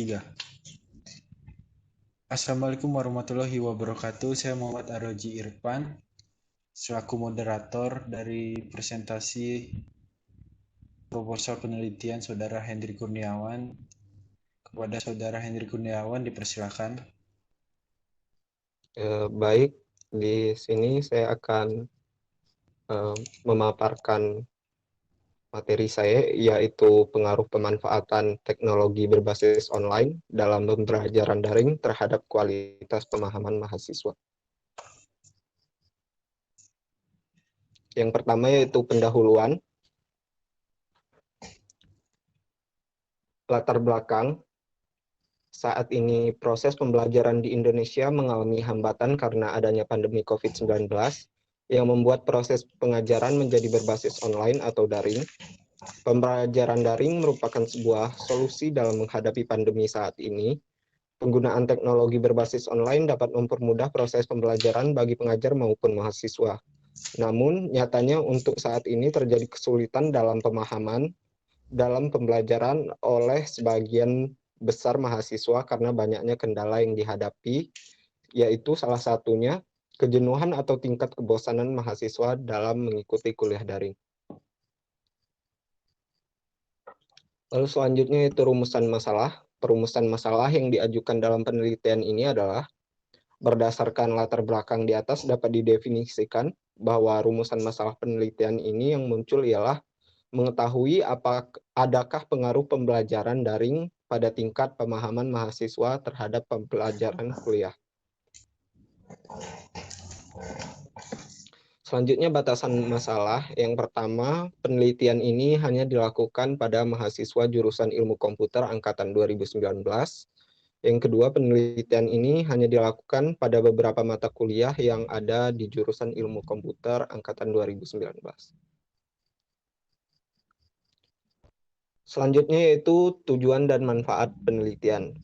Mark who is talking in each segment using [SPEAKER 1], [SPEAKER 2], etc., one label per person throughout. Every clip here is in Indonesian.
[SPEAKER 1] 3. Assalamualaikum warahmatullahi wabarakatuh. Saya Muhammad Aroji Irfan, selaku moderator dari presentasi proposal penelitian Saudara Hendri Kurniawan. Kepada Saudara Hendri Kurniawan dipersilakan.
[SPEAKER 2] Baik, di sini saya akan memaparkan materi saya, yaitu pengaruh pemanfaatan teknologi berbasis online dalam pembelajaran daring terhadap kualitas pemahaman mahasiswa. Yang pertama yaitu pendahuluan. Latar belakang, saat ini proses pembelajaran di Indonesia mengalami hambatan karena adanya pandemi COVID-19 yang membuat proses pengajaran menjadi berbasis online atau daring. Pembelajaran daring merupakan sebuah solusi dalam menghadapi pandemi saat ini. Penggunaan teknologi berbasis online dapat mempermudah proses pembelajaran bagi pengajar maupun mahasiswa. Namun, nyatanya untuk saat ini terjadi kesulitan dalam pemahaman dalam pembelajaran oleh sebagian besar mahasiswa karena banyaknya kendala yang dihadapi, yaitu salah satunya kejenuhan atau tingkat kebosanan mahasiswa dalam mengikuti kuliah daring. Lalu selanjutnya itu rumusan masalah. Perumusan masalah yang diajukan dalam penelitian ini adalah berdasarkan latar belakang di atas dapat didefinisikan bahwa rumusan masalah penelitian ini yang muncul ialah mengetahui adakah pengaruh pembelajaran daring pada tingkat pemahaman mahasiswa terhadap pembelajaran kuliah. Selanjutnya batasan masalah. Yang pertama, penelitian ini hanya dilakukan pada mahasiswa jurusan ilmu komputer angkatan 2019. Yang kedua, penelitian ini hanya dilakukan pada beberapa mata kuliah yang ada di jurusan ilmu komputer angkatan 2019. Selanjutnya yaitu tujuan dan manfaat penelitian.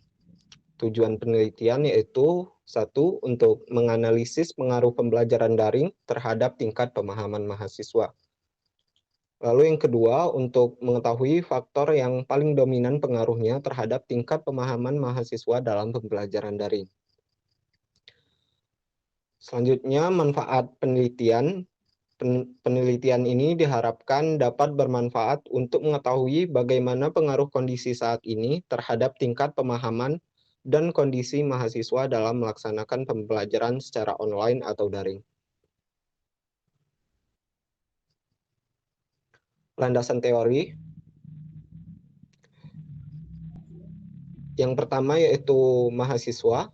[SPEAKER 2] Tujuan penelitian yaitu satu, untuk menganalisis pengaruh pembelajaran daring terhadap tingkat pemahaman mahasiswa. Lalu yang kedua, untuk mengetahui faktor yang paling dominan pengaruhnya terhadap tingkat pemahaman mahasiswa dalam pembelajaran daring. Selanjutnya, manfaat penelitian. Penelitian ini diharapkan dapat bermanfaat untuk mengetahui bagaimana pengaruh kondisi saat ini terhadap tingkat pemahaman dan kondisi mahasiswa dalam melaksanakan pembelajaran secara online atau daring. Landasan teori. Yang pertama yaitu mahasiswa.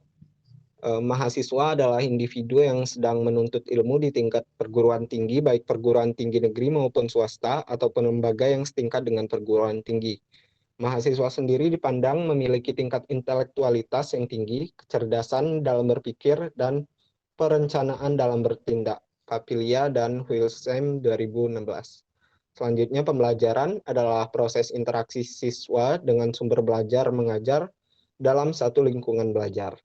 [SPEAKER 2] Mahasiswa adalah individu yang sedang menuntut ilmu di tingkat perguruan tinggi, baik perguruan tinggi negeri maupun swasta, ataupun lembaga yang setingkat dengan perguruan tinggi. Mahasiswa sendiri dipandang memiliki tingkat intelektualitas yang tinggi, kecerdasan dalam berpikir, dan perencanaan dalam bertindak. Papilia dan Wilsheim 2016. Selanjutnya, pembelajaran adalah proses interaksi siswa dengan sumber belajar mengajar dalam satu lingkungan belajar.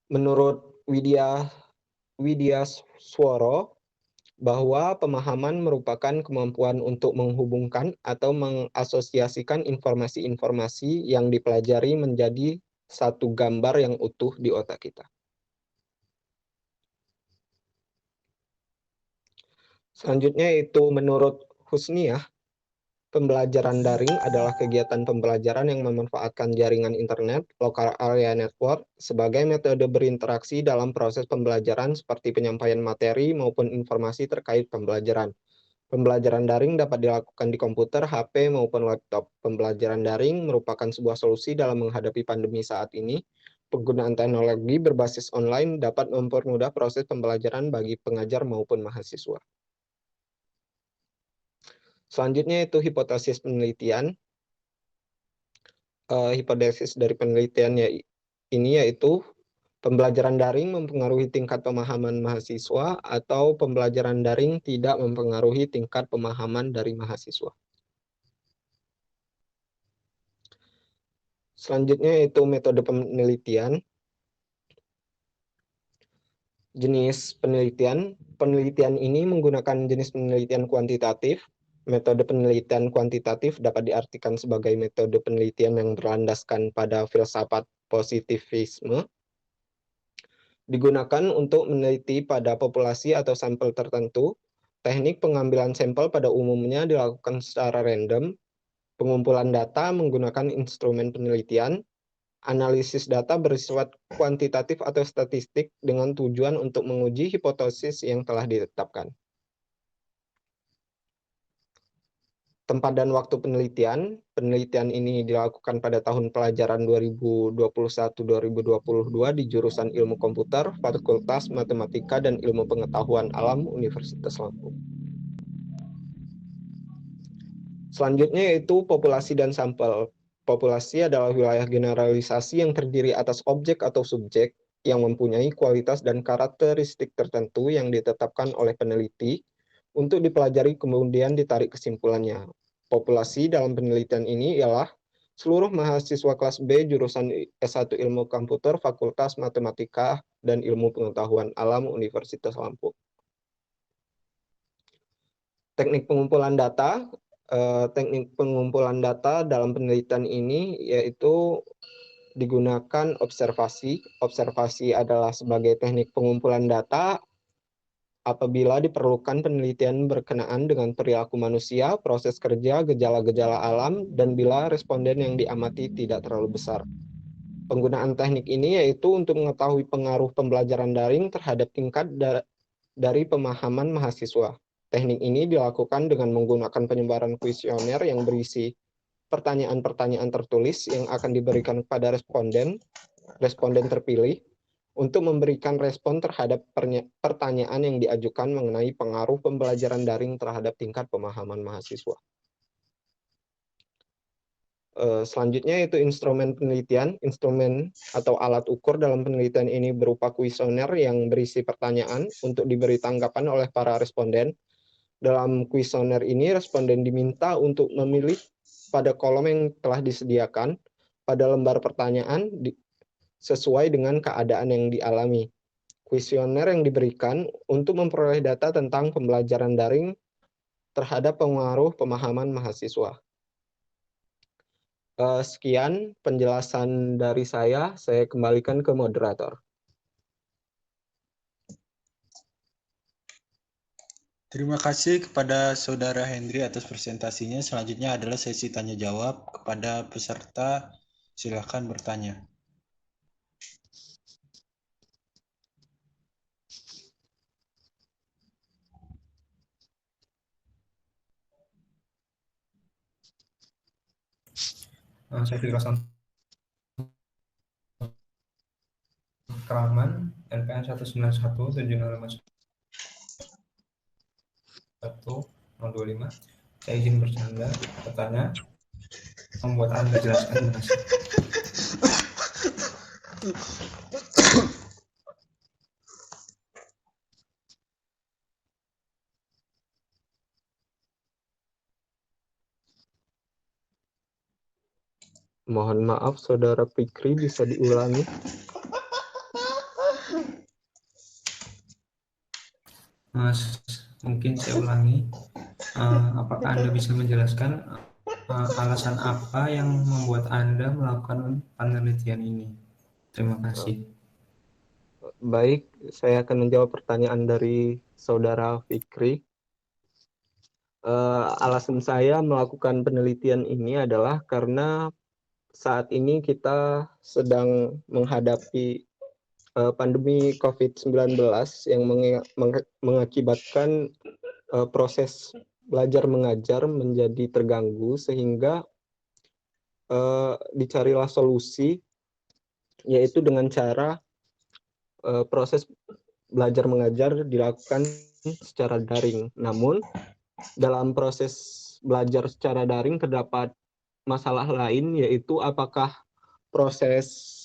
[SPEAKER 2] Menurut Widya Sworo, bahwa pemahaman merupakan kemampuan untuk menghubungkan atau mengasosiasikan informasi-informasi yang dipelajari menjadi satu gambar yang utuh di otak kita. Selanjutnya itu menurut Husniah, pembelajaran daring adalah kegiatan pembelajaran yang memanfaatkan jaringan internet, local area network, sebagai metode berinteraksi dalam proses pembelajaran seperti penyampaian materi maupun informasi terkait pembelajaran. Pembelajaran daring dapat dilakukan di komputer, HP, maupun laptop. Pembelajaran daring merupakan sebuah solusi dalam menghadapi pandemi saat ini. Penggunaan teknologi berbasis online dapat mempermudah proses pembelajaran bagi pengajar maupun mahasiswa. Selanjutnya itu hipotesis penelitian. Hipotesis dari penelitian ini yaitu pembelajaran daring mempengaruhi tingkat pemahaman mahasiswa atau pembelajaran daring tidak mempengaruhi tingkat pemahaman dari mahasiswa. Selanjutnya yaitu metode penelitian. Jenis penelitian. Penelitian ini menggunakan jenis penelitian kuantitatif, Metode penelitian kuantitatif dapat diartikan sebagai metode penelitian yang berlandaskan pada filsafat positivisme, digunakan untuk meneliti pada populasi atau sampel tertentu. Teknik pengambilan sampel pada umumnya dilakukan secara random. Pengumpulan data menggunakan instrumen penelitian. Analisis data bersifat kuantitatif atau statistik dengan tujuan untuk menguji hipotesis yang telah ditetapkan. Tempat dan waktu penelitian. Penelitian ini dilakukan pada tahun pelajaran 2021-2022 di jurusan Ilmu Komputer, Fakultas Matematika dan Ilmu Pengetahuan Alam, Universitas Lampung. Selanjutnya yaitu populasi dan sampel. Populasi adalah wilayah generalisasi yang terdiri atas objek atau subjek yang mempunyai kualitas dan karakteristik tertentu yang ditetapkan oleh peneliti untuk dipelajari kemudian ditarik kesimpulannya. Populasi dalam penelitian ini ialah seluruh mahasiswa kelas B jurusan S1 Ilmu Komputer, Fakultas Matematika dan Ilmu Pengetahuan Alam, Universitas Lampung. Teknik pengumpulan data. Teknik pengumpulan data dalam penelitian ini yaitu digunakan observasi. Observasi adalah sebagai teknik pengumpulan data apabila diperlukan penelitian berkenaan dengan perilaku manusia, proses kerja, gejala-gejala alam, dan bila responden yang diamati tidak terlalu besar. Penggunaan teknik ini yaitu untuk mengetahui pengaruh pembelajaran daring terhadap tingkat dari pemahaman mahasiswa. Teknik ini dilakukan dengan menggunakan penyebaran kuesioner yang berisi pertanyaan-pertanyaan tertulis yang akan diberikan kepada responden terpilih, untuk memberikan respon terhadap pertanyaan yang diajukan mengenai pengaruh pembelajaran daring terhadap tingkat pemahaman mahasiswa. Selanjutnya yaitu instrumen penelitian. Instrumen atau alat ukur dalam penelitian ini berupa kuesioner yang berisi pertanyaan untuk diberi tanggapan oleh para responden. Dalam kuesioner ini, responden diminta untuk memilih pada kolom yang telah disediakan pada lembar pertanyaan sesuai dengan keadaan yang dialami. Kuesioner yang diberikan untuk memperoleh data tentang pembelajaran daring terhadap pengaruh pemahaman mahasiswa. Sekian penjelasan dari saya kembalikan ke moderator.
[SPEAKER 1] Terima kasih kepada Saudara Hendri atas presentasinya. Selanjutnya adalah sesi tanya jawab kepada peserta. Silakan bertanya.
[SPEAKER 3] Saya Fikra Kraman, NPM 1917051-025. Saya izin bercanda, bertanya, membuat Anda jelaskan terima kasih.
[SPEAKER 2] Mohon maaf, Saudara Fikri, bisa diulangi?
[SPEAKER 3] Mungkin saya ulangi. Apakah Anda bisa menjelaskan alasan apa yang membuat Anda melakukan penelitian ini? Terima kasih.
[SPEAKER 2] Baik, saya akan menjawab pertanyaan dari Saudara Fikri. Alasan saya melakukan penelitian ini adalah karena saat ini kita sedang menghadapi pandemi COVID-19 yang mengakibatkan proses belajar mengajar menjadi terganggu, sehingga dicarilah solusi, yaitu dengan cara proses belajar mengajar dilakukan secara daring. Namun dalam proses belajar secara daring terdapat masalah lain, yaitu apakah proses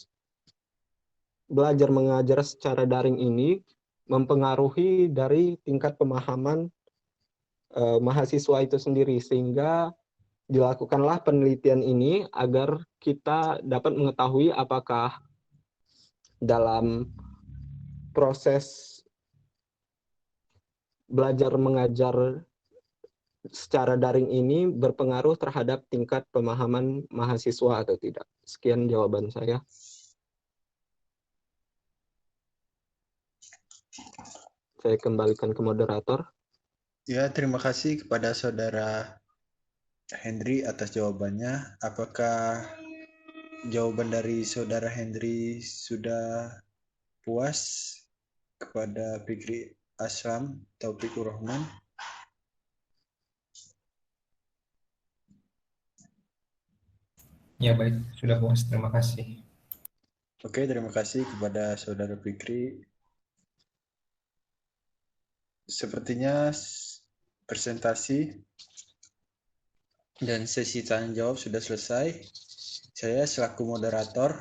[SPEAKER 2] belajar mengajar secara daring ini mempengaruhi dari tingkat pemahaman mahasiswa itu sendiri, sehingga dilakukanlah penelitian ini agar kita dapat mengetahui apakah dalam proses belajar mengajar secara daring ini berpengaruh terhadap tingkat pemahaman mahasiswa atau tidak? Sekian jawaban saya. Saya kembalikan ke moderator.
[SPEAKER 1] Ya, terima kasih kepada Saudara Henry atas jawabannya. Apakah jawaban dari Saudara Henry sudah puas kepada Fikri Aslam Taufikur Rahman?
[SPEAKER 3] Ya baik, sudah puas. Terima kasih.
[SPEAKER 1] Oke, terima kasih kepada Saudara Fikri. Sepertinya presentasi dan sesi tanya jawab sudah selesai. Saya selaku moderator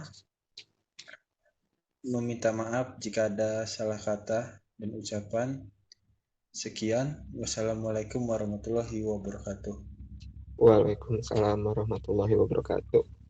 [SPEAKER 1] meminta maaf jika ada salah kata dan ucapan. Sekian. Wassalamualaikum warahmatullahi wabarakatuh.
[SPEAKER 2] Waalaikumsalam warahmatullahi wabarakatuh.